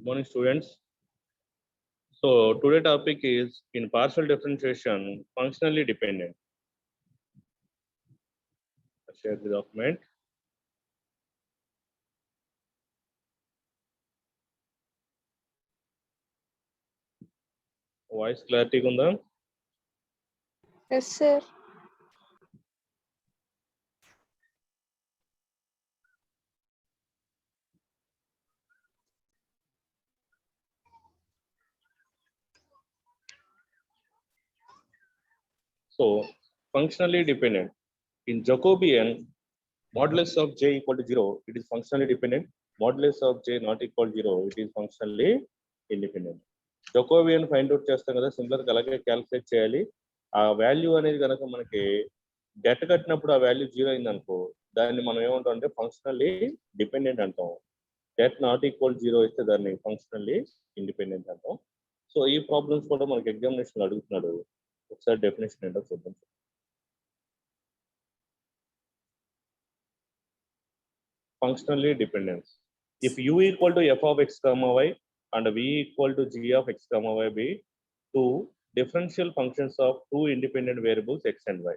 Morning, students. So today topic is in partial differentiation, functionally dependent. I'll share the document. Voice clarity unda? Yes, sir. So functionally dependent. In Jacobian, modulus of j equal to 0, it is functionally dependent. Modulus of j not equal to 0, it is functionally independent. Jacobian find out చేస్తాం కదా, సింపుల్గా అలాగే calculate చేయాలి. ఆ value అనేది కనుక మనకి debt కట్టినప్పుడు ఆ వాల్యూ 0 అయింది అనుకో, దాన్ని మనం ఏమంటాం అంటే ఫంక్షనల్లీ డిపెండెంట్ అంటాం. డెట్ నాట్ ఈక్వల్ 0 ఇస్తే దాన్ని ఫంక్షనల్లీ ఇండిపెండెంట్ అంటాం. సో ఈ ప్రాబ్లమ్స్ కూడా మనకి ఎగ్జామినేషన్ అడుగుతున్నాడు. ఒకసారి డెఫినేషన్ ఏంటో చూద్దాం. Functionally dependence. If u equal to f of x comma y and v equal to g of x comma y be two differential functions of two independent variables x and y.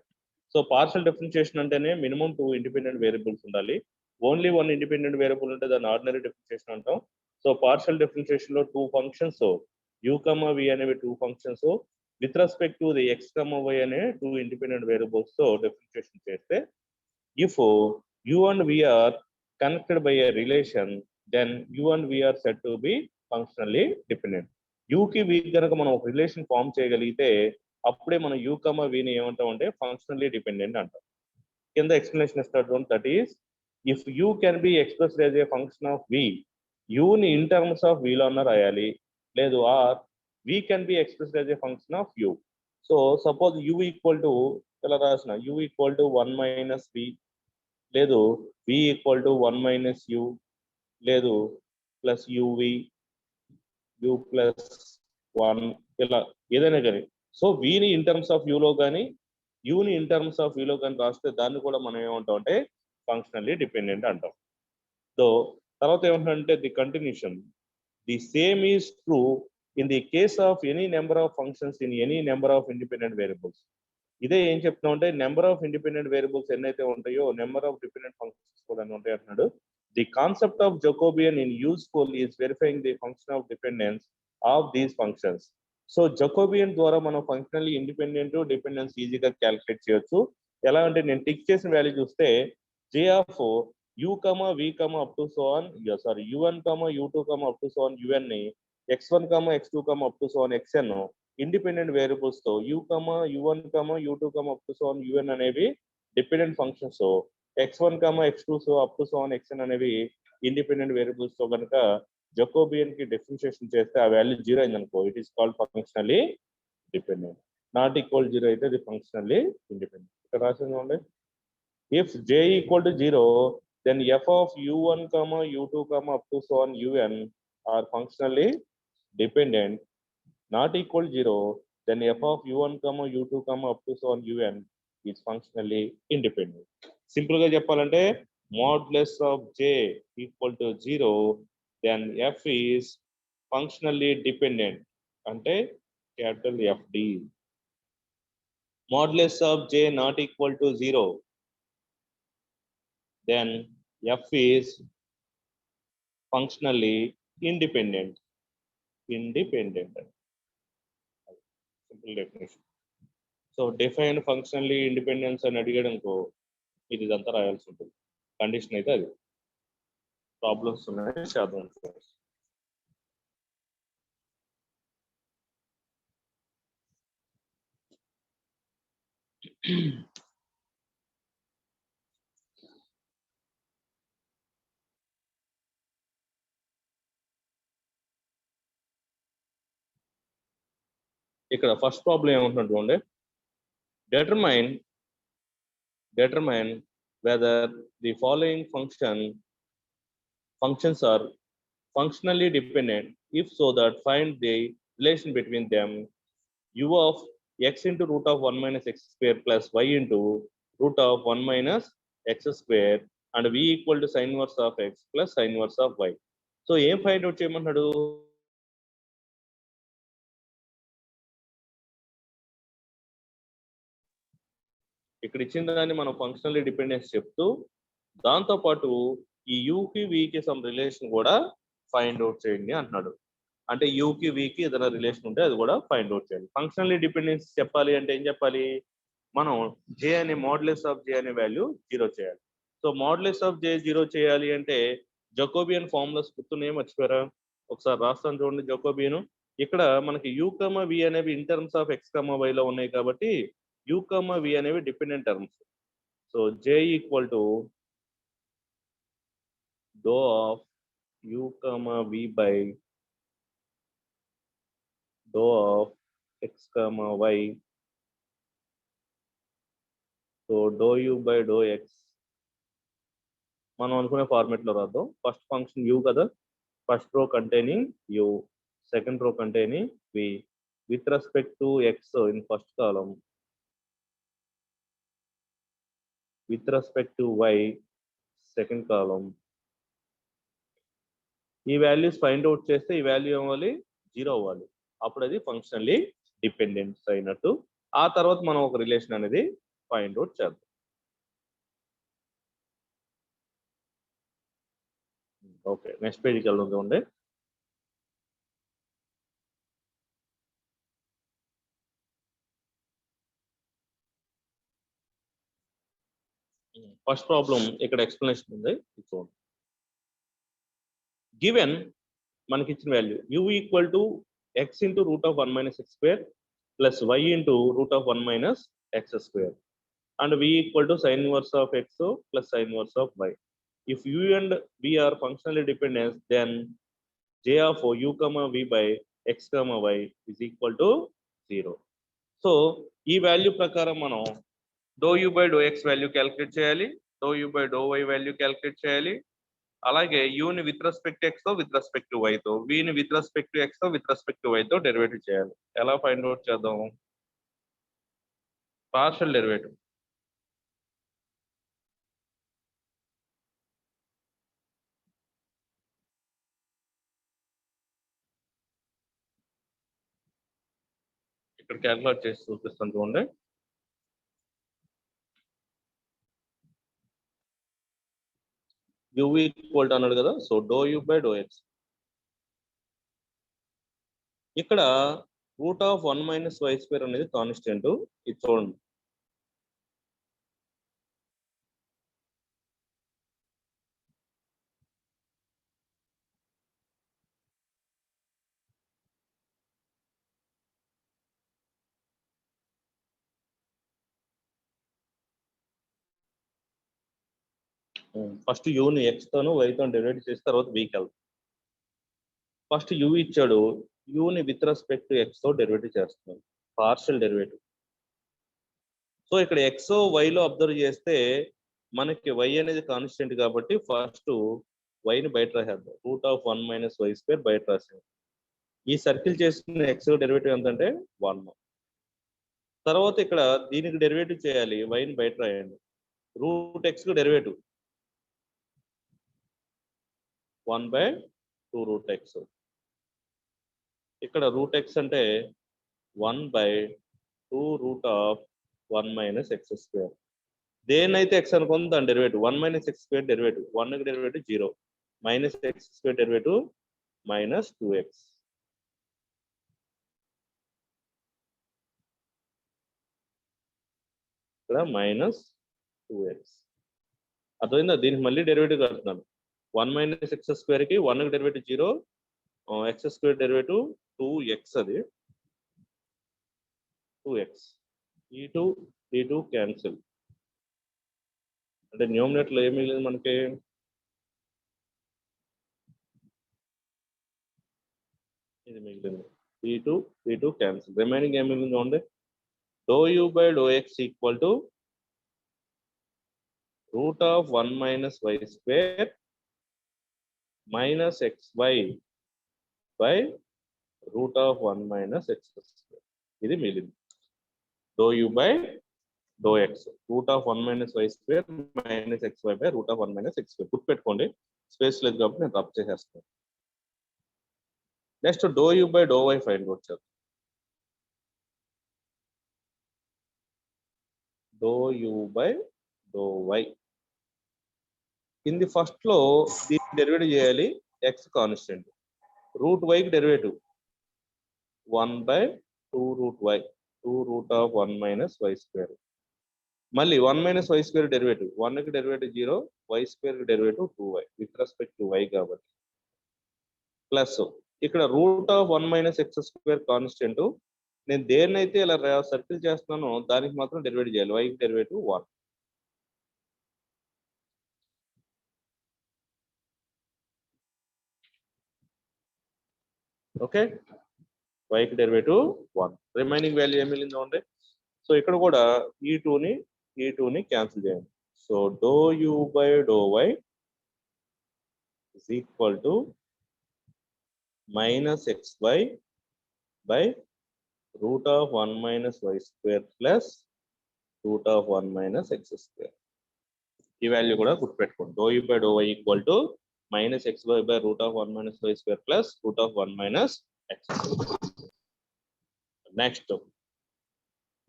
So partial differentiation అంటేనే minimum two independent variables ఉండాలి. Only one independent variable ఉంటే దాన్ని ordinary differentiation అంటాం. So partial differentiation లో two functions u comma v అనేవి two functions with respect to the x comma y అనే two independent variables తో differentiation చేస్తే if u and v are connected by a relation, then u and v are said to be functionally dependent. u కి v కనుక మనం ఒక relation form చేయగలిగితే అప్పుడే మనం u కమ v ని ఏమంటాం అంటే ఫంక్షనల్లీ డిపెండెంట్ అంటాం. కింద ఎక్స్ప్లెనేషన్ ఇస్తాడు, that is if u can be expressed as a function of v, u ని ఇన్ టర్మ్స్ ఆఫ్ v లో అన్న రాయాలి, లేదు or v can be expressed as a function of u. So suppose u equal to ఇలా రాసిన u equal to 1 minus v, లేదు v equal to 1 minus u, లేదు plus uv, u plus 1, ఇలా ఏదైనా కానీ. సో విని ఇన్ టర్మ్స్ ఆఫ్ యూలో కానీ యూని in terms of యూలో కానీ రాస్తే దాన్ని కూడా మనం ఏమంటాం అంటే ఫంక్షనల్లీ డిపెండెంట్ అంటాం. సో తర్వాత ఏమంటారంటే the continuation, the same is true in the case of any number of functions in any number of independent variables. ఇదే ఏం చెప్తున్నాం అంటే నెంబర్ ఆఫ్ ఇండిపెండెంట్ వేరియబుల్స్ ఎన్నైతే ఉంటాయో నెంబర్ ఆఫ్ డిపెండెంట్ ఫంక్షన్స్ కూడా ఉంటాయి అంటున్నాడు. The concept of Jacobian in useful is verifying the function of dependence of these functions. So Jacobian ద్వారా మనం ఫంక్షనల్లీ ఇండిపెండెంట్ డిపెండెన్స్ ఈజీగా క్యాలిక్యులేట్ చేయొచ్చు. ఎలా అంటే నేను టిక్ చేసిన వాల్యూ చూస్తే J of u comma v comma up to so on sorry u1 comma u2 comma up to so on un ని x1 comma x2 comma up to so on xn independent variables తో u comma u1 comma u2 comma up to so on un అనేవి dependent functions, x1 comma x2 so up to so on xn అనేవి independent variables తో కనుక Jacobian కి differentiation చేస్తే ఆ value 0 అయింది అనుకో, it is called functionally dependent. Not equal 0 అయితే ఇది ఫంక్షనల్లీ ఇండిపెండెంట్. ఇక్కడ రాసింది ఉండే if j equal to 0 then f of u1 comma u2 comma up to so on un are functionally dependent. Not equal 0, then f of u1 comma u2 comma up to so on un is functionally independent. Simple గా చెప్పాలంటే modulus of j equal to 0, then f is functionally dependent అంటే capital FD. Modulus of j not equal to 0, then f is functionally independent. Simple definition. So define functionally independence అని అడిగాడు అనుకో, ఇది ఇదంతా రాయాల్సి ఉంటుంది. కండిషన్ అయితే అది. ప్రాబ్లమ్స్ ఉన్నాయి చేద్దాం. ఇక్కడ ఫస్ట్ ప్రాబ్లం ఏమంటున్నట్టు determine whether the following functions are functionally dependent. If so, that find the relation between them. U of x into root of 1 minus x square plus y into root of 1 minus x square and v equal to sin inverse of x plus sin inverse of y. So ఏం find out చేయమన్నాడు? ఇక్కడ ఇచ్చిన దాన్ని మనం functional dependence చెప్తూ దాంతో పాటు ఈ యూకి వికి సమ్ రిలేషన్ కూడా ఫైండ్ అవుట్ చేయండి అంటున్నాడు. అంటే యూకి వికి ఏదైనా రిలేషన్ ఉంటే అది కూడా ఫైండ్ అవుట్ చేయాలి. ఫంక్షనల్ డిపెండెన్స్ చెప్పాలి అంటే ఏం చెప్పాలి? మనం జే అనే మోడ్యులస్ ఆఫ్ జే అనే వాల్యూ 0 చేయాలి. సో మోడ్యులస్ ఆఫ్ జే 0 చేయాలి అంటే జకోబియన్ ఫార్ములాస్ గుర్తున్నాయి మర్చిపోయారా? ఒకసారి రాస్తాను చూడండి జకోబియన్. ఇక్కడ మనకి యూ కమ వి అనేవి in terms of x comma వైలో ఉన్నాయి కాబట్టి యూ కమ వి అనేవి dependent terms. So J equal to doe of u comma v by doe of x comma y. So do u by do x మనం అనుకునే format లో రాద్దాం. First function u కదా, first row containing u, second row containing v, with respect to x in first column, with respect to y second column. ఈ values find out చేస్తే ఈ value అవ్వాలి 0 అవ్వాలి. అప్పుడు అది ఫంక్షనల్లీ డిపెండెన్స్ అయినట్టు. ఆ తర్వాత మనం ఒక రిలేషన్ అనేది ఫైండ్ అవుట్ చేద్దాం. ఓకే, నెక్స్ట్ పేజ్కి వెళ్దాం చూడండి. ఫస్ట్ ప్రాబ్లం ఇక్కడ ఎక్స్ప్లెనేషన్ ఉంది చూడండి. గివెన్ మనకి ఇచ్చిన value u equal to x into root of 1 minus x square plus y into root of 1 minus x square and v equal to sine inverse of x plus sine inverse of y. If u and v are functionally dependence then j of u comma v by x comma y is equal to 0. So ఈ value ప్రకారం మనం doe u by do x value calculate చేయాలి, doe u by do y value calculate చేయాలి, అలాగే యూని with respect x తో with respect to వైతో, విని విత్ రెస్పెక్ట్ టు ఎక్స్ తో విత్ రెస్పెక్ట్ టు వైతో డెరివేటివ్ చేయాలి. ఎలా ఫైండ్ అవుట్ చేద్దాం? Partial derivative. ఇక్కడ క్యాలిక్యులేట్ చేసి చూపిస్తాను చూడండి. యూ ఈక్వల్ టు అన్నాడు కదా, so do u by do x. ఇక్కడ route of 1 minus y square అనేది కాన్స్టెంట్. ఇది చూడండి. ఫస్ట్ యూని ఎక్స్ తోను వైతో డెరివేట్ చేసిన తర్వాత వీకి వెళ్తాం. ఫస్ట్ యూ ఇచ్చాడు, యూని విత్ రెస్పెక్ట్ టు ఎక్స్ తో డెరివేటివ్ చేస్తున్నాం, పార్షియల్ డెరివేటివ్. సో ఇక్కడ ఎక్స్ వైలో అబ్జర్వ్ చేస్తే మనకి వై అనేది కాన్స్టెంట్ కాబట్టి ఫస్ట్ వైని బయట రాసేద్దాం. Root of 1 minus y square బయట రాసాం. ఈ సర్కిల్ చేసిన ఎక్స్ డెరివేటివ్ ఎంత అంటే 1. తర్వాత ఇక్కడ దీనికి డెరివేటివ్ చేయాలి, వైని బయట రాయండి. రూట్ ఎక్స్ కు డెరివేటివ్ 1/2 రూట్ ఎక్స్. ఇక్కడ రూట్ ఎక్స్ అంటే 1/2 root of 1 minus x square. దేన్నైతే ఎక్స్ అనుకుంది దాని derivative 1 minus x square derivative, 1 derivative 0, minus x square derivative minus 2x. ఇక్కడ మైనస్ 2x. అర్థమైందా? దీనికి మళ్ళీ డెరివేటివ్ కడుతున్నాను. 1 మైనస్ ఎక్స్ స్క్వేర్ కి 1 derivative 0, X square derivative 2x, అది 2x. ఈ 2 క్యాన్సిల్. అంటే న్యూమినేటర్ లో ఏం మిగిలింది మనకి? ఇది మిగిలింది. ఈ 2 క్యాన్సిల్. రిమైనింగ్ ఏం మిగిలింది చూడండి. Doe u by do x equal to root of 1 minus y square minus x y by root of 1 minus x square. ఇది మిగిలింది. Doe u by do x root of 1 minus y square minus x y by root of 1 minus x square. గుర్తుపెట్టుకోండి, space లేదు కాబట్టి నేను rub చేసేస్తాను. Next doe u by do y find out చేద్దాం. Doe u by do why కింది first లో దీన్ని derivative చేయాలి. ఎక్స్ కాన్స్టెంట్, రూట్ వైకి డెరివేటివ్ 1/2√y, 2√1 - y². మళ్ళీ 1 - y² డెరివేటివ్, 1 కి డెరివేటివ్ 0, y² కి derivative 2y with respect to y కాబట్టి, ప్లస్ ఇక్కడ √1 - x² కాన్స్టెంట్. నేను దేన్నైతే ఇలా సర్కిల్ చేస్తున్నానో దానికి మాత్రం డెరివేటివ్ చేయాలి. y కి డెరివేటివ్ 1. ఓకే, y కి డెరివేటివ్ 1. రిమైనింగ్ వాల్యూ ఏమి మిగిలిందో ఉంది. సో ఇక్కడ కూడా ఈ 2ని క్యాన్సిల్ చేయండి. So do u by do y is equal to -xy by √1 - y² plus √1 - x². ఈ వాల్యూ కూడా గుర్తుపెట్టుకోండి. Do u by do y equal to -xy by √1 - y² plus √1 - x². Next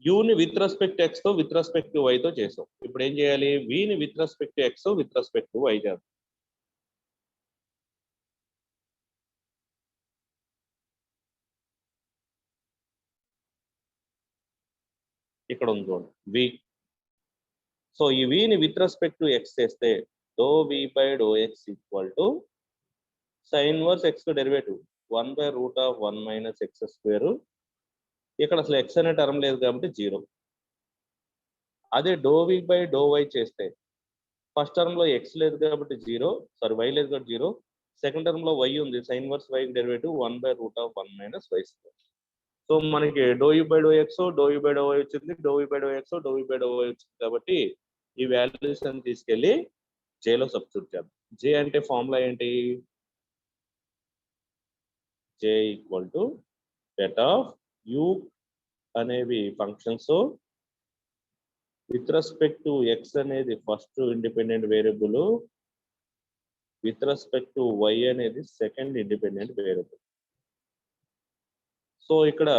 యూని విత్ రెస్పెక్ట్ ఎక్స్ తో with respect y తో చేసాం. ఇప్పుడు ఏం చేయాలి? విని with respect x with respect y చేద్దాం. ఇక్కడ ఉంది చూడండి వి. సో ఈ విని విత్ రెస్పెక్ట్ టు ఎక్స్ చేస్తే do v by do x equal to sine inverse x derivative 1/√1 - x². ఇక్కడ అసలు ఎక్స్ అనే టర్మ్ లేదు కాబట్టి 0. అదే do v by do y చేస్తే ఫస్ట్ టర్మ్ లో ఎక్స్ లేదు కాబట్టి 0, సారీ వై లేదు కాబట్టి 0. సెకండ్ టర్మ్ లో వై ఉంది, sine inverse y derivative 1/√1 - y². So మనకి do u by do x, do u by do y వచ్చింది, do u by do x, do u by do y వచ్చింది. కాబట్టి ఈ values అని తీసుకెళ్లి జేలో సబ్స్టిట్యూట్ చేద్దాం. జే అంటే ఫార్ములా ఏంటి? J equal to set of u అనేవి functions, with respect to x అనేది first independent variable, with respect to y అనేది సెకండ్ ఇండిపెండెంట్ వేరియబుల్. సో ఇక్కడ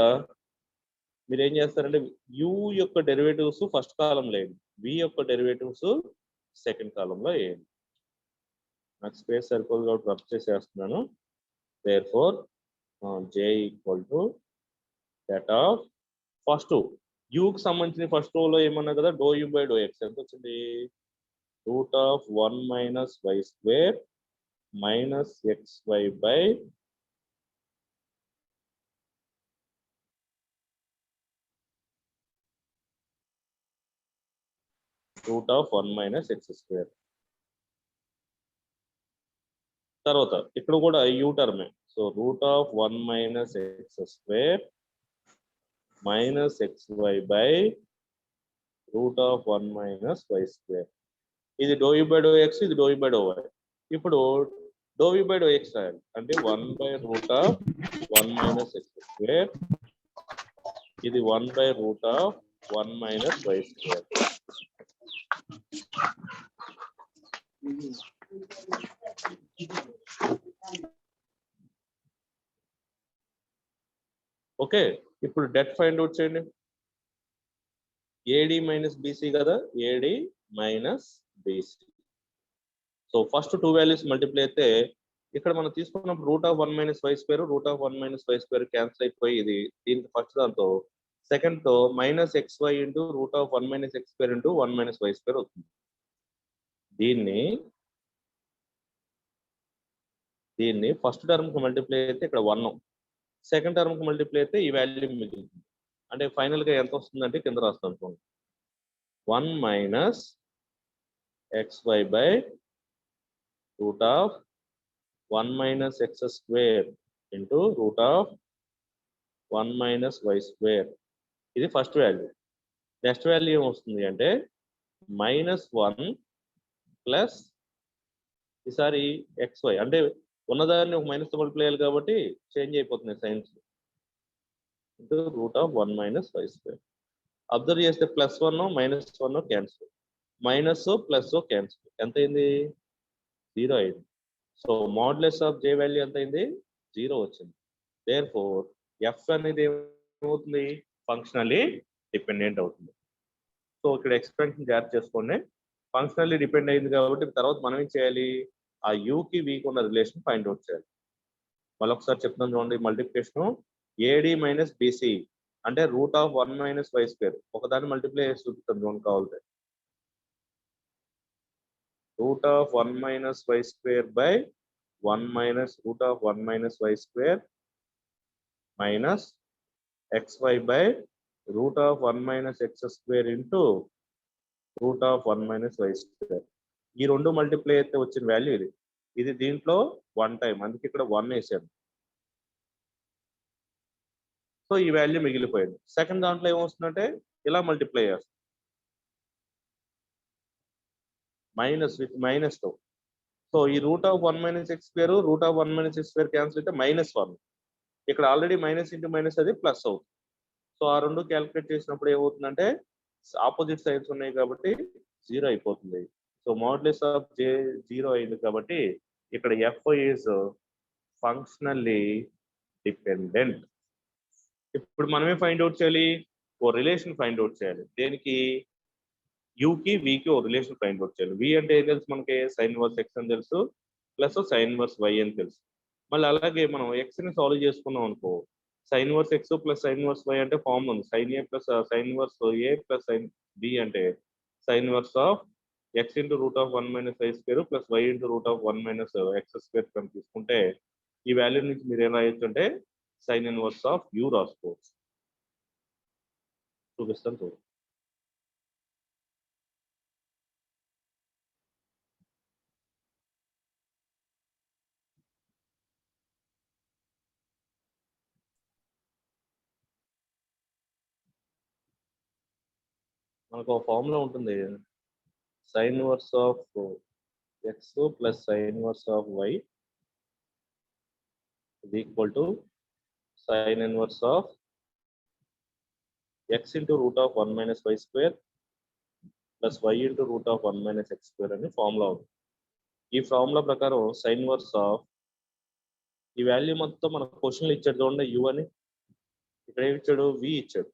మీరు ఏం చేస్తారంటే యూ యొక్క డెరివేటివ్స్ ఫస్ట్ కాలంలో వేయండి, వి యొక్క డెరివేటివ్స్ సెకండ్ కాలంలో వేయండి. నాకు స్పేస్ సరిపోదు కాబట్టి రబ్ చేసేస్తున్నాను. Therefore J equal to set of first యూకి సంబంధించిన ఫస్ట్ రోలో ఏమన్నా కదా, do u by do x ఎంత వచ్చింది? √1 - y² minus xy by √1 - x². తర్వాత ఇక్కడ కూడా యూ టర్మే. So √1 - x² minus xy by √1 - y². ఇది do u by do x, ఇది do u by do y. ఇప్పుడు do u by do x రాయాలి అంటే 1/√1 - x², ఇది 1/√1 - y². ఓకే, ఇప్పుడు డెట్ ఫైండ్ అవుట్ చేయండి. ఏడి మైనస్ బీసీ కదా, AD minus BC. So first 2 values multiply అయితే ఇక్కడ మనం తీసుకున్నప్పుడు √1 - y², √1 - y² క్యాన్సిల్ అయిపోయి ఇది దీనికి ఫస్ట్ దాంతో సెకండ్ తో -xy into √1 - x² into 1 - y² అవుతుంది. దీన్ని ఫస్ట్ టర్మ్ కి మల్టిప్లై అయితే ఇక్కడ 1, సెకండ్ టర్మ్ కి మల్టిప్లై అయితే ఈ వాల్యూ మిగులుతుంది. అంటే ఫైనల్ గా ఎంత వస్తుందంటే కింద రాస్తాను అనుకోండి, 1 - xy by √1 - x² into √1 - y². ఇది ఫస్ట్ వాల్యూ. నెక్స్ట్ వాల్యూ ఏమొస్తుంది అంటే -1 ప్లస్ ఈసారి xy అంటే ఉన్నదాన్ని ఒక మైనస్ తో మల్టిప్లై చేయాలి కాబట్టి చేంజ్ అయిపోతుంది సైన్స్, ఇంటూ √1 - y². అబ్జర్వ్ చేస్తే +1 -1 క్యాన్సిల్, మైనస్ ప్లస్ క్యాన్సిల్, ఎంత అయింది? 0 అయింది. So modulus of J value ఎంత అయింది? 0 వచ్చింది. దేర్ఫోర్ ఎఫ్ అనేది ఏమవుతుంది, ఫంక్షనల్లీ డిపెండెంట్ అవుతుంది. సో ఇక్కడ ఎక్స్ప్రెషన్ జాగ్రత్త చేసుకోండి. ఫంక్షనల్లీ డిపెండ్ అయింది కాబట్టి తర్వాత మనం ఏం చేయాలి, ఆ యూకి వీకి ఉన్న రిలేషన్ ఫైండ్ అవుట్ చేయాలి. మళ్ళీ ఒకసారి చెప్తాను చూడండి, మల్టిప్లికేషన్ ఏడి మైనస్ బీసీ అంటే √1 - y². ఒకదాన్ని మల్టిప్లై చేసి చూపిస్తాను చూడండి కావాలంటే. √1 - y² by 1 minus √1 - y² minus xy by √1 - x² into √1 - y². ఈ రెండు మల్టిప్లై అయితే వచ్చిన వాల్యూ ఇది. ఇది దీంట్లో 1 టైం, అందుకే ఇక్కడ 1 వేసాను. సో ఈ వాల్యూ మిగిలిపోయింది. సెకండ్ దాంట్లో ఏమొస్తుందంటే ఇలా మల్టిప్లై చేస్తాం, మైనస్ విత్ -2. సో ఈ √1 - x², √1 - x² క్యాన్సిల్ అయితే -1. ఇక్కడ ఆల్రెడీ మైనస్ ఇంటూ మైనస్ అది ప్లస్ అవుతుంది. సో ఆ రెండు క్యాలిక్యులేట్ చేసినప్పుడు ఏమవుతుందంటే ఆపోజిట్ సైడ్స్ ఉన్నాయి కాబట్టి 0 అయిపోతుంది. సో మోడ్యులస్ ఆఫ్ j 0 అయింది కాబట్టి ఇక్కడ f ఈజ్ ఫంక్షనల్లీ డిపెండెంట్. ఇప్పుడు మనమే ఫైండ్ అవుట్ చేయాలి, ఓ రిలేషన్ ఫైండ్ అవుట్ చేయాలి. దేనికి, యూకి వీకి ఓ రిలేషన్ ఫైండ్ అవుట్ చేయాలి. వి అంటే ఏం తెలుసు మనకి, సైన్ ఇన్వర్స్ ఎక్స్ అని తెలుసు, ప్లస్ సైన్ ఇన్వర్స్ వై అని తెలుసు. మళ్ళీ అలాగే మనం ఎక్స్ ని సాల్వ్ చేసుకున్నాం అనుకో, sine inverse x plus sine inverse y అంటే ఫార్మ్ ఉంది, sine a plus sine inverse a plus sine b అంటే sine inverse of x into √1 - y² plus y into √1 - x² అని తీసుకుంటే ఈ వాల్యూ నుంచి మీరు ఏం రాయొచ్చు అంటే సైన్ ఇన్వర్స్ ఆఫ్ యూ రాసుకోవచ్చు. చూపిస్తాను చూడు. మనకు ఒక ఫార్ములా ఉంటుంది, sine inverse of x plus sine inverse of y is equal to sin inverse of x into √1 - y² plus y into √1 - x² అని ఫార్ములా ఉంది. ఈ ఫార్ములా ప్రకారం సైన్ ఇన్వర్స్ ఆఫ్ ఈ వాల్యూ మొత్తం మన క్వశ్చన్లో ఇచ్చాడు చూడండి, యూ అని. ఇక్కడ ఏమి ఇచ్చాడు, వి ఇచ్చాడు.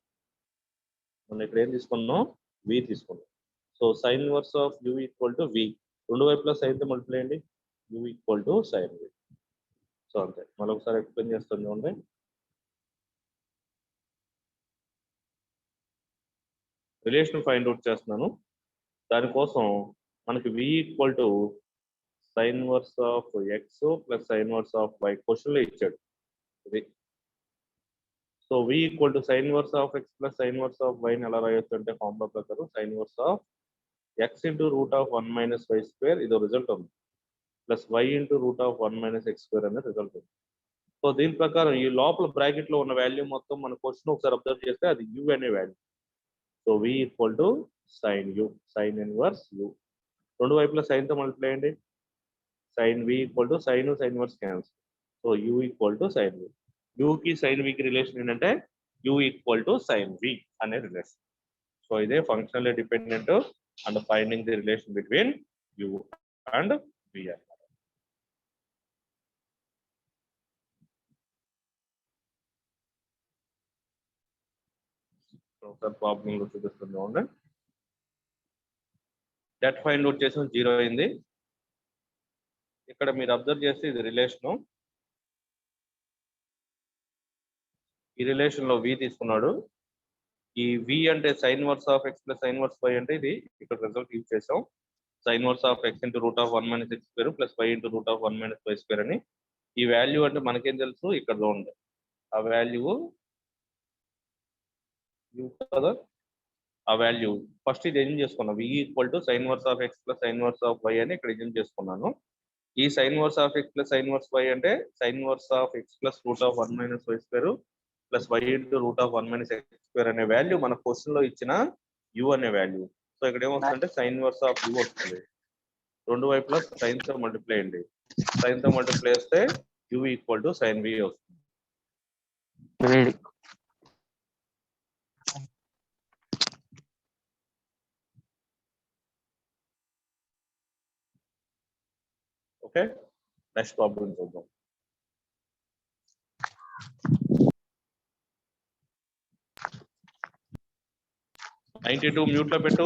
మనం ఇక్కడ ఏం తీసుకున్నాం, వి తీసుకున్నాం. So sine inverse of u equal to v, రెండు వైపులా సైన్తో మల్టిప్లై అండి, u equal to sine v. So అంతే. మళ్ళీ ఒకసారి ఎక్స్ప్లెయిన్ చేస్తాను చూడండి. రిలేషన్ ఫైండ్ అవుట్ చేస్తున్నాను. దానికోసం మనకి v equal to sine inverse of x plus sine inverse of y క్వశ్చన్లో ఇచ్చాడు ఇది. So v equal to sine inverse of x plus sine inverse of వైని ఎలా రాయొచ్చు అంటే ఫార్ములా ప్రకారం sine inverse of x into √1 - y² ఇది result ఉంది, ప్లస్ వై ఇంటూ √1 - x² అనే రిజల్ట్ ఉంది. సో దీని ప్రకారం ఈ లోపల బ్రాకెట్ లో ఉన్న వాల్యూ మొత్తం మన క్వశ్చన్ ఒకసారి అబ్జర్వ్ చేస్తే అది యూ అనే value. So v equal to sine u, sine inverse u. రెండు వైపులా సైన్ తో మల్టిప్లై అండి, sine v equal to sine inverse cancel. So u equal to sine v. యూకి సైన్ వికి రిలేషన్ ఏంటంటే u equal to sine v అనే relation. So ఇదే functionally dependent and finding the relation between u and v అన్నమాట. ఒకసారి problem లో చూపిస్తుంది చూడండి. డెట్ ఫైండ్ అవుట్ చేసిన 0 అయింది. ఇక్కడ మీరు అబ్జర్వ్ చేస్తే ఇది రిలేషను, ఈ రిలేషన్ లో వి తీసుకున్నాడు. ఈ వి అంటే sine inverse of x plus sine inverse y అంటే ఇది ఇక్కడ రిజల్ట్ యూజ్ చేసాం, sine inverse of x into √1 - x² plus y into √1 - y² అని. ఈ వాల్యూ అంటే మనకేం తెలుసు, ఇక్కడ ఉంది ఆ వాల్యూ కదా, ఆ వాల్యూ ఫస్ట్ ఇది ఎజ్యూమ్ చేసుకున్నాం, v equal to sine inverse of x plus sine inverse of y అని ఇక్కడ ఎజ్యూమ్ చేసుకున్నాను. ఈ sine inverse of x plus sine inverse y అంటే sine inverse of x plus √1 - y² plus y into √1 - x² అనే value మన question లో ఇచ్చిన you అనే వాల్యూ. సో ఇక్కడ ఏమొస్తుందంటే సైన్ ఇన్వర్స్ ఆఫ్ యూ వస్తుంది. రెండు వైపులా సైన్ తో మల్టిప్లై అండి, సైన్ తో మల్టిప్లై చేస్తే యూ ఈక్వల్ టు సైన్ వి వస్తుంది. ఓకే, నెక్స్ట్ ప్రాబ్లం చూద్దాం. 92 మ్యూట్ లో పెట్టు.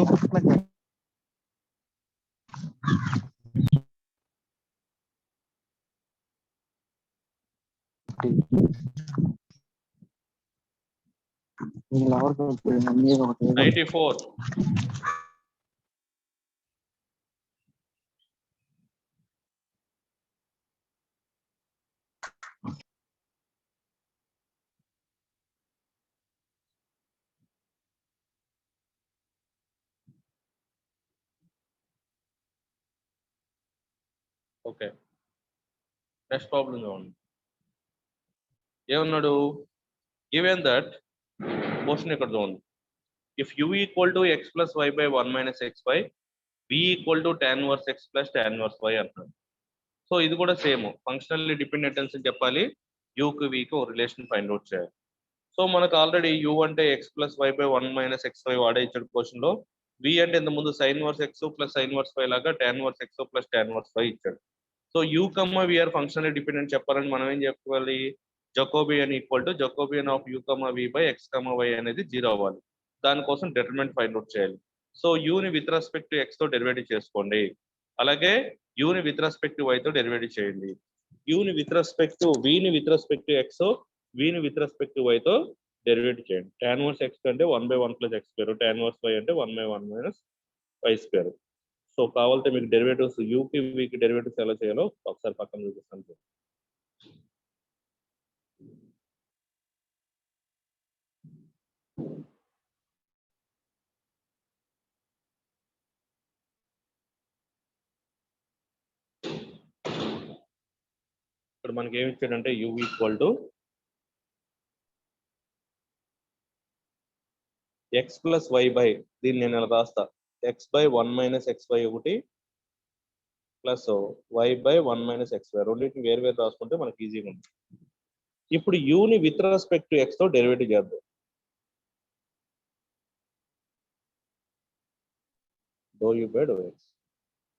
మీరు 94 ఓకే. నెక్స్ట్ ప్రాబ్లం చూడండి. ఏమన్నాడు? గివెన్ దట్ క్వశ్చన్ ఇక్కడ చూడండి. If u equal to x plus y by 1 minus x y v equal to tan inverse x plus tan inverse y అంటున్నాడు. So ఇది కూడా సేమ్ ఫంక్షనల్లీ డిపెండెంట్ అని చెప్పాలి. యూకి వీకి ఒక రిలేషన్ ఫైండ్ అవుట్ చేయాలి. సో మనకు ఆల్రెడీ u అంటే x plus y by 1 minus x y వాడే ఇచ్చాడు క్వశ్చన్ లో. v అంటే ఇంత ముందు sine inverse x plus sine inverse y లాగా tan inverse x plus tan inverse y ఇచ్చాడు. So u comma v are functionally dependent చెప్పాలని మనం ఏం చెప్పుకోవాలి? Jacobian equal to Jacobian of u comma v by x comma y అనేది 0 అవ్వాలి. దానికోసం determinant find out చేయాలి. సో u ని విత్ రెస్పెక్ట్ టు x తో డెరివేటివ్ చేసుకోండి. అలాగే u ని విత్ రెస్పెక్ట్ టు y తో డెరివేటివ్ చేయండి. u ని విత్ రెస్పెక్ట్ టు v ని with respect to x, v ని విత్ రెస్పెక్ట్ టు y తో డెరివేటివ్ చేయండి. tan ఇన్వర్స్ x అంటే 1/1 plus x square, tan inverse y అంటే 1/1 మైనస్ y స్క్వేర్. సో కావాలంటే మీకు డెరివేటివ్స్ u కి v కి డెరివేటివ్స్ ఎలా చేయాలో ఒకసారి పక్కన చూపిస్తాను. ఇక్కడ మనకి ఏమి ఇచ్చాడంటే u equal to x plus y by, దీన్ని నేను ఇలా రాస్తా, x by 1 minus x y ఒకటి plus y by 1 minus x y, రెండింటిని వేరు వేరు రాసుకుంటే మనకి ఈజీగా ఉంటుంది. ఇప్పుడు u ని విత్ రెస్పెక్ట్ టు x తో డెరివేటివ్ చేద్దాం. Do u by do x.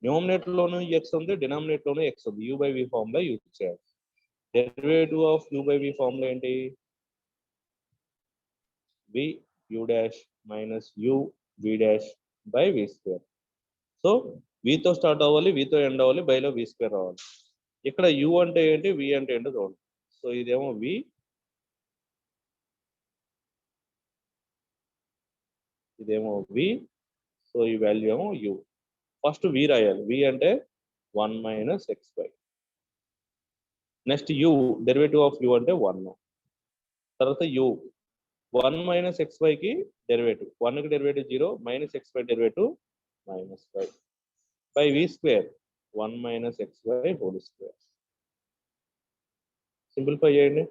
Numerator లోను x ఉంది, డినామినేటర్ లోను x ఉంది. u by v formula use చేయాలి. Derivative of u by v formula ఏంటి? v u dash minus u v dash by v square. So v తో start అవ్వాలి, v తో end అవ్వాలి, బై లో v స్క్వేర్ రావాలి. ఇక్కడ u అంటే ఏంటి, v అంటే ఏంటో చూడండి. సో ఇదేమో v, ఇదేమో v. సో ఈ వాల్యూ ఏమో u. ఫస్ట్ v రాయాలి. v అంటే 1 minus x y. Next u, derivative of u అంటే 1. తర్వాత u 1 మైనస్ ఎక్స్ వైకి డెరివేటివ్, 1కి derivative 0, minus x y derivative minus y by v square 1 minus x y whole square. Simplify చేయండి.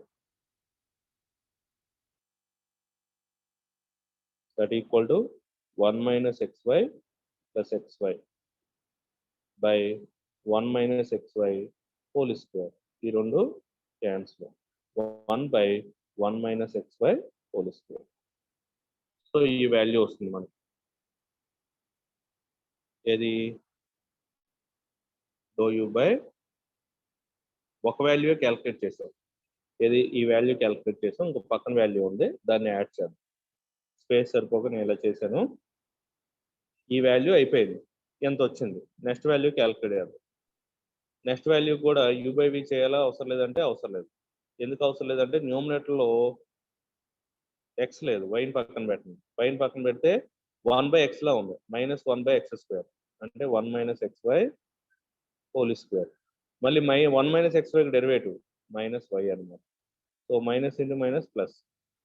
That equal to 1 minus x y plus x y by 1 minus x y whole square. ఈ రెండు cancel. 1 by 1 minus x y whole square. So ఈ value వస్తుంది మనకి. ఏది? Do u by ఒక value calculate చేసాం. ఏది? ఈ వాల్యూ క్యాలిక్యులేట్ చేసాం. ఇంకో పక్కన వాల్యూ ఉంది, దాన్ని యాడ్ చేద్దాం. స్పేస్ సరిపోక నేను ఇలా చేశాను. ఈ వాల్యూ అయిపోయింది. ఎంత వచ్చింది? నెక్స్ట్ వాల్యూ క్యాలిక్యులేట్ చేద్దాం. నెక్స్ట్ వాల్యూ కూడా యూ బై వి చేయాలా? అవసరం లేదంటే అవసరం లేదు. ఎందుకు అవసరం లేదంటే న్యూమరేటర్లో ఎక్స్ లేదు, వైన్ పక్కన పెట్టండి. వైన్ పక్కన పెడితే 1 బై ఎక్స్ లా ఉంది, మైనస్ 1 బై ఎక్స్ స్క్వేర్ అంటే 1 minus x y whole square. మళ్ళీ 1 minus x y derivative minus y అనమాట. So minus into minus plus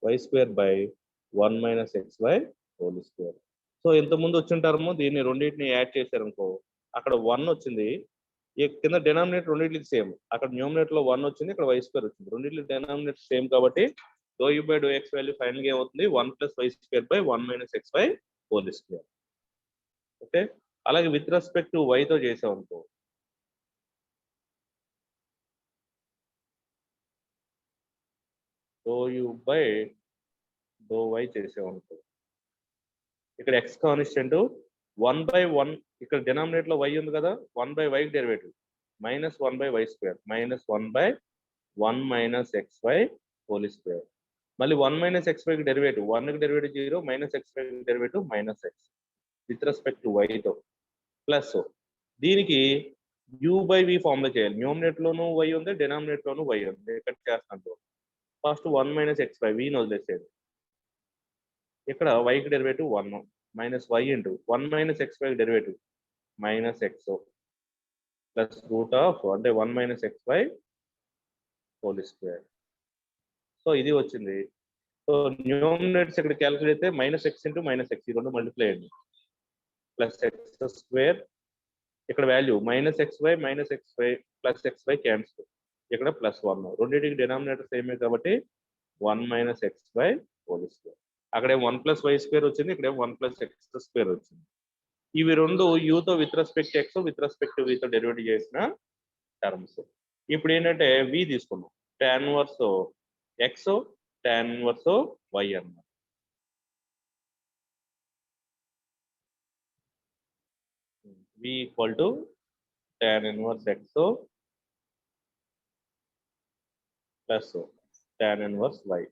y square by 1 minus x y whole square. So ఇంతకుముందు వచ్చిన term దీన్ని రెండింటిని add చేశారనుకో, అక్కడ 1 వచ్చింది. ఈ కింద డెనామినేటర్ రెండింటికి సేమ్. అక్కడ న్యూమినేటర్ లో 1 వచ్చింది, ఇక్కడ వై స్క్వేర్ వచ్చింది. రెండింటికి డెనామినేటర్ సేమ్ కాబట్టి do u by do x value final గా ఏమవుతుంది? 1 plus y square by 1 minus x y whole square. Okay. అలాగే విత్ రెస్పెక్ట్ టు వై తో చేసాం అనుకో, do u by do y చేసాం అనుకో, ఇక్కడ ఎక్స్ కాన్స్టెంట్ 1 బై 1, ఇక్కడ డినామినేటర్ లో వై ఉంది కదా, 1 by y derivative minus 1 by y square minus 1 by 1 minus x y whole square. మళ్ళీ 1 మైనస్ ఎక్స్ వైకి డెరివేటివ్ 1కి డెరివేటివ్ 0 మైనస్ ఎక్స్ వైకి derivative minus x with respect to వైతో plus దీనికి యూ బై వి ఫార్ములా చేయాలి. న్యూమినేటర్లోనూ why ఉంది, డినామినేటర్లోనూ why ఉంది. ఇక్కడ చేస్తాను ఫస్ట్ 1 మైనస్ ఎక్స్ వై వీని వదిలేసేది. ఇక్కడ వైకి derivative 1 minus y into 1 minus x y derivative minus x plus root of అంటే 1 minus x y whole square. So ఇది వచ్చింది. సో న్యూమినేటర్స్ ఇక్కడ క్యాలిక్యులేట్ అయితే minus x into minus x ఈ రెండు మల్టిప్లై అయ్యింది ప్లస్ ఎక్స్ స్క్వేర్. ఇక్కడ value minus x y plus x y cancel. ఇక్కడ ప్లస్ 1 రెండింటికి డినామినేటర్ సేమే కాబట్టి 1 minus x y whole square. అక్కడే 1 ప్లస్ వై స్క్వేర్ వచ్చింది, ఇక్కడ 1 ప్లస్ ఎక్స్ స్క్వేర్ వచ్చింది. ఇవి రెండు యూతో with respect x with respect వీతో డెరివేటివ్ చేసిన టర్మ్స్. ఇప్పుడు ఏంటంటే వి తీసుకున్నాం tan inverse x tan inverse y అన్నమాట. V equal to tan inverse x plus tan inverse y.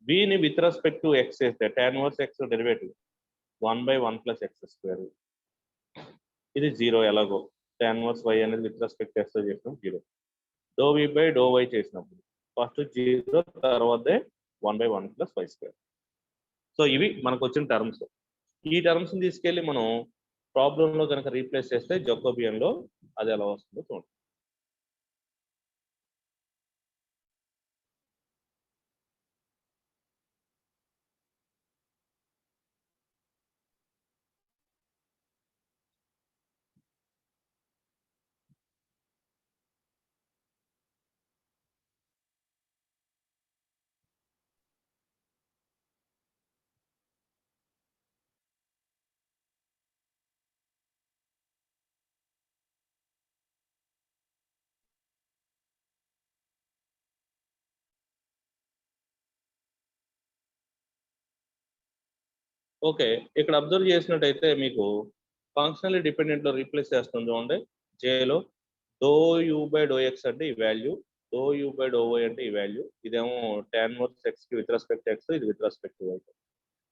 విని విత్ రెస్పెక్ట్ టు ఎక్స్ చేస్తే tan inverse x derivative 1/1 plus x square. ఇది 0 ఎలాగో టాన్ ఇన్వర్స్ వై అనేది with respect x చేసినాం 0. Do v by do y చేసినప్పుడు first 0 తర్వాత 1/1 plus y square. So ఇవి మనకు వచ్చిన టర్మ్స్. ఈ టర్మ్స్ని తీసుకెళ్ళి మనం ప్రాబ్లంలో కనుక రీప్లేస్ చేస్తే జాకోబియన్లో అది ఎలా వస్తుందో చూడండి. ఓకే, ఇక్కడ అబ్జర్వ్ చేసినట్టయితే మీకు ఫంక్షనల్లీ డిపెండెంట్లో రీప్లేస్ చేస్తుంది చూడండి. జేలో do u by do x అంటే ఈ value, do u by do y అంటే ఈ వాల్యూ. ఇదేమో టాన్ ఇన్వర్స్ ఎక్స్ కి విత్ రెస్పెక్ట్ ఎక్స్, ఇది విత్ రెస్పెక్ట్ వై.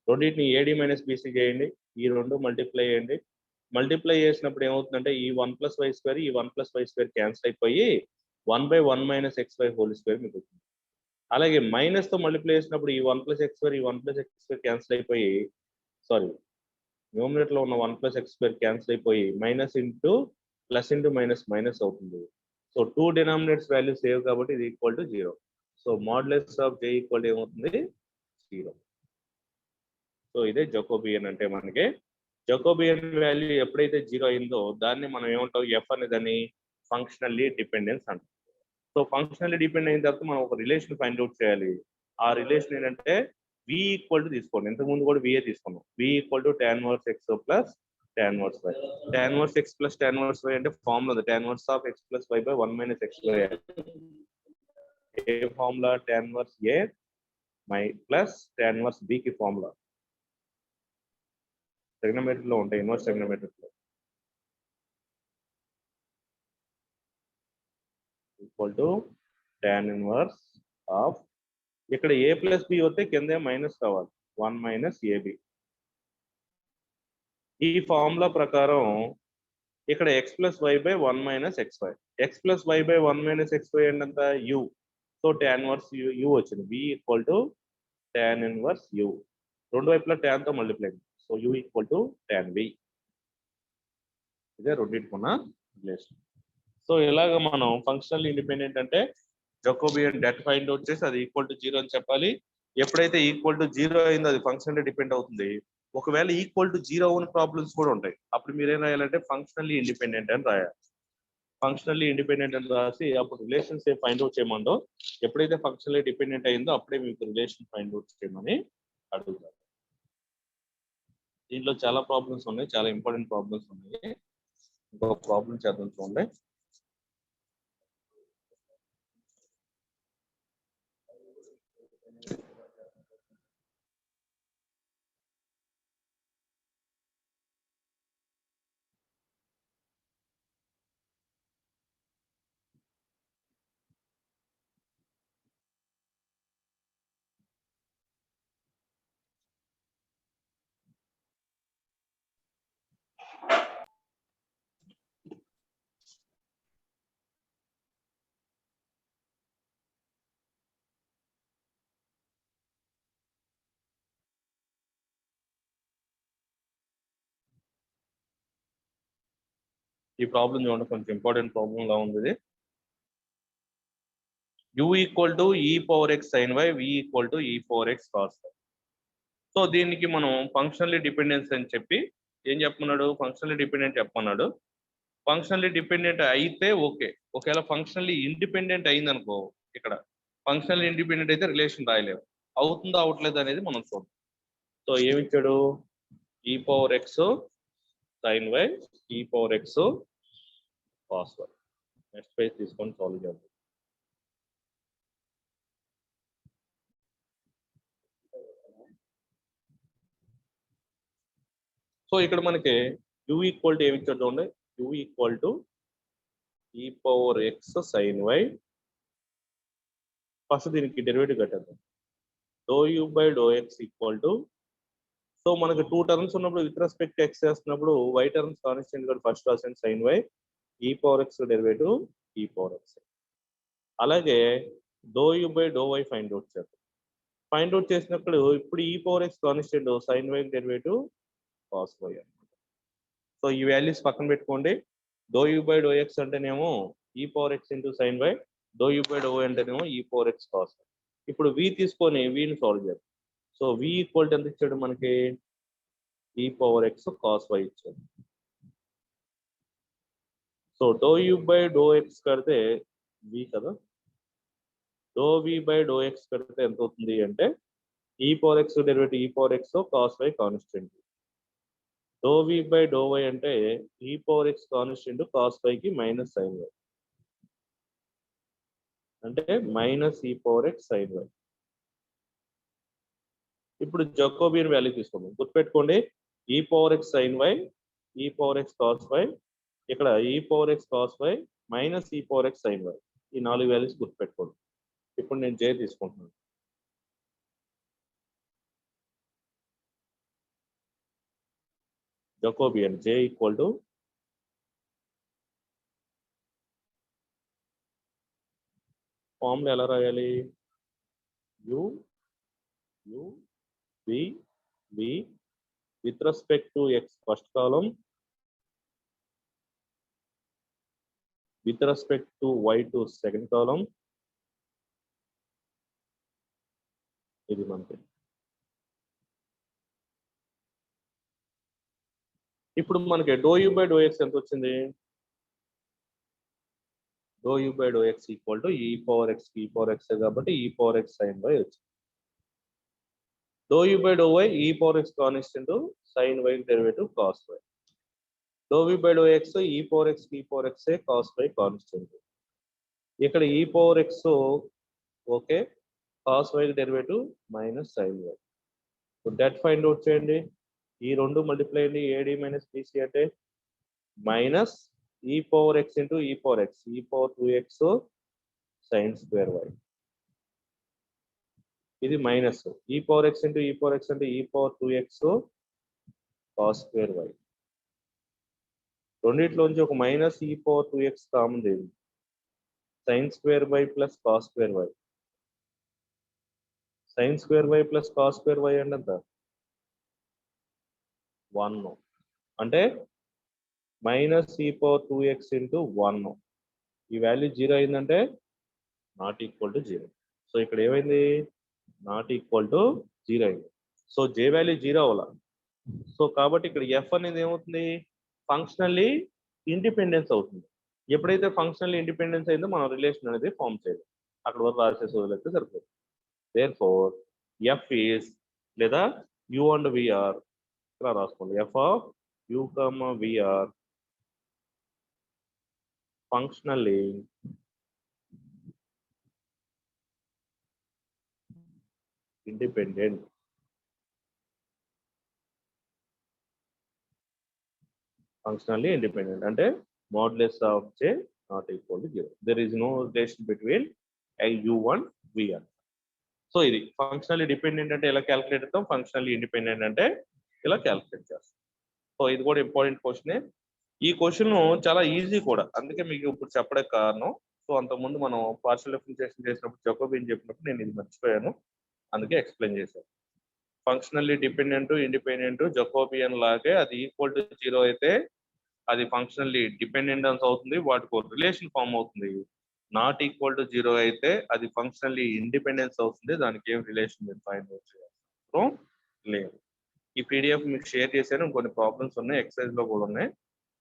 రెండింటిని ఏడి మైనస్ బీసీ చేయండి, ఈ రెండు మల్టిప్లై చేయండి. మల్టిప్లై చేసినప్పుడు ఏమవుతుందంటే ఈ 1 ప్లస్ వై స్క్వేర్ ఈ 1 ప్లస్ వై స్క్వేర్ క్యాన్సిల్ అయిపోయి 1/1 minus x y whole square మీకు వచ్చింది. అలాగే మైనస్తో మల్టిప్లై చేసినప్పుడు ఈ 1 ప్లస్ ఎక్స్ స్క్వేర్ ఈ 1 ప్లస్ ఎక్స్ స్క్వేర్ క్యాన్సిల్ అయిపోయి సారీ న్యూమినేటర్లో ఉన్న 1 ప్లస్ ఎక్స్ స్క్వేర్ క్యాన్సిల్ అయిపోయి minus into plus into minus minus అవుతుంది. సో 2 డినామినేటర్స్ వాల్యూ సేవ్ కాబట్టి ఇది equal to 0. So modulus of J equal ఏమవుతుంది 0. సో ఇదే జాకోబియన్ అంటే మనకి జాకోబియన్ వాల్యూ ఎప్పుడైతే 0 అయిందో దాన్ని మనం ఏమంటాం ఎఫ్ అనే దాన్ని ఫంక్షనల్లీ డిపెండెన్స్ అంటాం. సో ఫంక్షనల్లీ డిపెండ్ అయిన తర్వాత మనం ఒక రిలేషన్ ఫైండ్ అవుట్ చేయాలి. ఆ రిలేషన్ ఏంటంటే వి ఈక్వల్ టు తీసుకోండి. ఇంతకుముందు కూడా విఏ తీసుకున్నాం. V equal to tan inverse x plus tan inverse y. Tan inverse x plus tan inverse y అంటే ఫార్ములా ఉంది tan inverse of x plus y by 1 minus x y. ఏ formula tan inverse a మై plus tan inverse b కి formula trigonometry లో ఉంటాయి, inverse trigonometry లో equal to tan inverse of ఇక్కడ a plus B వస్తే కింద మైనస్ రావాలి 1 మైనస్ ఏబి. ఈ ఫార్ములా ప్రకారం ఇక్కడ x plus y by 1 minus x y. X plus y by 1 minus x y అంటే ఎంత u. So tan inverse u వచ్చింది. B equal to tan inverse u. రెండు వైపులా టాన్ తో multiply. So u equal to tan b. ఇదే రెండింటికున్న relation. So ఇలాగ మనం ఫంక్షనల్ ఇండిపెండెంట్ అంటే జాకోబియన్ డెట్ ఫైండ్ అవుట్ చేసి అది ఈక్వల్ టు 0 అని చెప్పాలి. ఎప్పుడైతే ఈక్వల్ టు 0 అయిందో అది ఫంక్షనల్ డిపెండ్ అవుతుంది. ఒకవేళ ఈక్వల్ టు 0 ఉన్న ప్రాబ్లమ్స్ కూడా ఉంటాయి. అప్పుడు మీరేం రాయాలంటే ఫంక్షనల్లీ ఇండిపెండెంట్ అని రాయాలి. ఫంక్షనల్లీ ఇండిపెండెంట్ అని రాసి అప్పుడు రిలేషన్స్ ఏ ఫైండ్ అవుట్ చేయమండో ఎప్పుడైతే ఫంక్షనల్లీ డిపెండెంట్ అయిందో అప్పుడే మీకు రిలేషన్ ఫైండ్ అవుట్ చేయమని అడుగుతారు. దీంట్లో చాలా ప్రాబ్లమ్స్ ఉన్నాయి, చాలా ఇంపార్టెంట్ ప్రాబ్లమ్స్ ఉన్నాయి. ఇంకొక ప్రాబ్లం చేద్దాం చూడండి. ఈ ప్రాబ్లం చూడండి, కొంచెం ఇంపార్టెంట్ ప్రాబ్లం లా ఉంది ఇది. u equal to e power x sine y, v equal to e power x cos y. So దీనికి మనం ఫంక్షనల్లీ డిపెండెన్స్ అని చెప్పి ఏం చెప్పమన్నాడు, ఫంక్షనల్లీ డిపెండెంట్ చెప్పమన్నాడు. ఫంక్షనల్లీ డిపెండెంట్ అయితే ఓకే, ఒకవేళ ఫంక్షనల్లీ ఇండిపెండెంట్ అయింది అనుకో, ఇక్కడ ఫంక్షనల్లీ ఇండిపెండెంట్ అయితే రిలేషన్ రాయలేము, అవుతుందో అవట్లేదు అనేది మనం చూద్దాం. సో ఏమిచ్చాడు, e power x sine y, e power x cos y. Next page తీసుకొని సాల్వ్ చేద్దాం. సో ఇక్కడ మనకి u ఈక్వల్ టు ఏమి ఇచ్చాడు చూడండి, u equal to e power x sine y. First దీనికి డెరివేటివ్ కట్టేద్దాం. Do u by do x equal to, so మనకి 2 టర్మ్స్ ఉన్నప్పుడు విత్ రెస్పెక్ట్ ఎక్స్ చేస్తున్నప్పుడు y టర్మ్స్ కాన్స్టెంట్ కూడా ఫస్ట్ రాసండి sine y, e power x derivative e power x. అలాగే do u by do y find out చేద్దాం. Find out చేసినప్పుడు ఇప్పుడు e power x constant sine y derivative cos y అనమాట. So ఈ values పక్కన పెట్టుకోండి. Do u by do x అంటేనేమో e power x into sine y, do u by do y అంటేనేమో e power x cos why. ఇప్పుడు వి తీసుకొని విని solve చేద్దాం. సో వి ఈక్వల్ టు ఎంత ఇచ్చాడు మనకి, e power x cos y ఇచ్చాడు. So do u by do x కడితే వి కదా, do v by do x కడితే ఎంత అవుతుంది అంటే e power x derivative e power x cos y constant. Do v by do y అంటే e power x constant cos వైకి minus sine y, అంటే minus e power x sine y. ఇప్పుడు Jacobian value తీసుకుందాం. గుర్తుపెట్టుకోండి, e power x sine y, e power x cos y, ఇక్కడ e power x cos y minus e power x sine y. ఈ 4 values గుర్తుపెట్టుకోండి. ఇప్పుడు నేను J తీసుకుంటున్నాను. Jacobian J equal to formula ఎలా రాయాలి, u u v v with respect to x first కాలం, with respect to y to second కాలం. ఇది మనకి ఇప్పుడు మనకి do u by do x ఎంత వచ్చింది, do u by do x equal to e power x, e power x కాబట్టి e power x sine y వచ్చింది. Do u by do y e power x constant sine y derivative cos y. Do v by do x e power x ఏ cos y constant. ఇక్కడ e power x okay, cos y derivative minus sine y. Det find out చేయండి. ఈ 2 multiply అయ్యింది, a d minus b c అంటే minus e power x into e power x, e power 2x sign square y. ఇది minus e power x into e power x అంటే e power 2x cos square y. రెండిట్లోంచి ఒక minus e power 2x common లేదు, sine square y plus cos square y. Sine square y plus cos square y అంటే ఎంత, 1, అంటే minus e power 2x into 1. ఈ value 0 అయిందంటే not equal to 0. So ఇక్కడ ఏమైంది, నాట్ ఈక్వల్ టు 0 అయింది. So జే value 0 అవ్వాల. So కాబట్టి ఇక్కడ ఎఫ్ అనేది ఏమవుతుంది, ఫంక్షనల్లీ ఇండిపెండెన్స్ అవుతుంది. ఎప్పుడైతే ఫంక్షనల్లీ ఇండిపెండెన్స్ అయిందో మనం రిలేషన్ అనేది ఫామ్ చేయాలి. అక్కడ వరకు రాసేసి వదిలేస్తే సరిపోతుంది. దేర్ఫోర్ ఎఫ్ ఈస్, లేదా యు అండ్ విఆర్ ఇలా రాసుకోండి, f of u comma v are functionally independent. Functionally independent అంటే modulus of j not equal to 0. There is no relation between u1 v1. So ఇది ఫంక్షనల్లీ డిపెండెంట్ అంటే ఎలా calculate చేస్తాం, functionally independent అంటే ఇలా calculate చేస్తాం. సో ఇది కూడా ఇంపార్టెంట్ క్వశ్చనే. ఈ క్వశ్చన్ చాలా ఈజీ కూడా, అందుకే మీకు ఇప్పుడు చెప్పడానికి కారణం. సో అంతకుముందు మనం పార్షియల్ డిఫరెన్షియేషన్ చేసినప్పుడు జాకోబియన్ చెప్పినప్పుడు నేను ఇది మర్చిపోయాను, అందుకే ఎక్స్ప్లెయిన్ చేశాను. ఫంక్షనల్లీ డిపెండెంట్ ఇండిపెండెంట్ జాకోబియన్ లాగే అది ఈక్వల్ టు 0 అయితే అది ఫంక్షనల్లీ డిపెండెన్స్ అవుతుంది, వాటికి ఒక రిలేషన్ ఫామ్ అవుతుంది. నాట్ ఈక్వల్ టు 0 అయితే అది ఫంక్షనల్లీ ఇండిపెండెన్స్ అవుతుంది, దానికి ఏం రిలేషన్ మీరు ఫైండ్ అవుట్ చేయాలి లేదు. ఈ పీడిఎఫ్ మీకు షేర్ చేశాను, కొన్ని ప్రాబ్లమ్స్ ఉన్నాయి, ఎక్సర్సైజ్ లో కూడా ఉన్నాయి,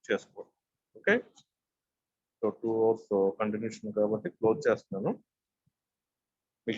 చేసుకోండి. ఓకే, సో 2 అవర్స్ కంటిన్యూషన్ కాబట్టి క్లోజ్ చేస్తున్నాను.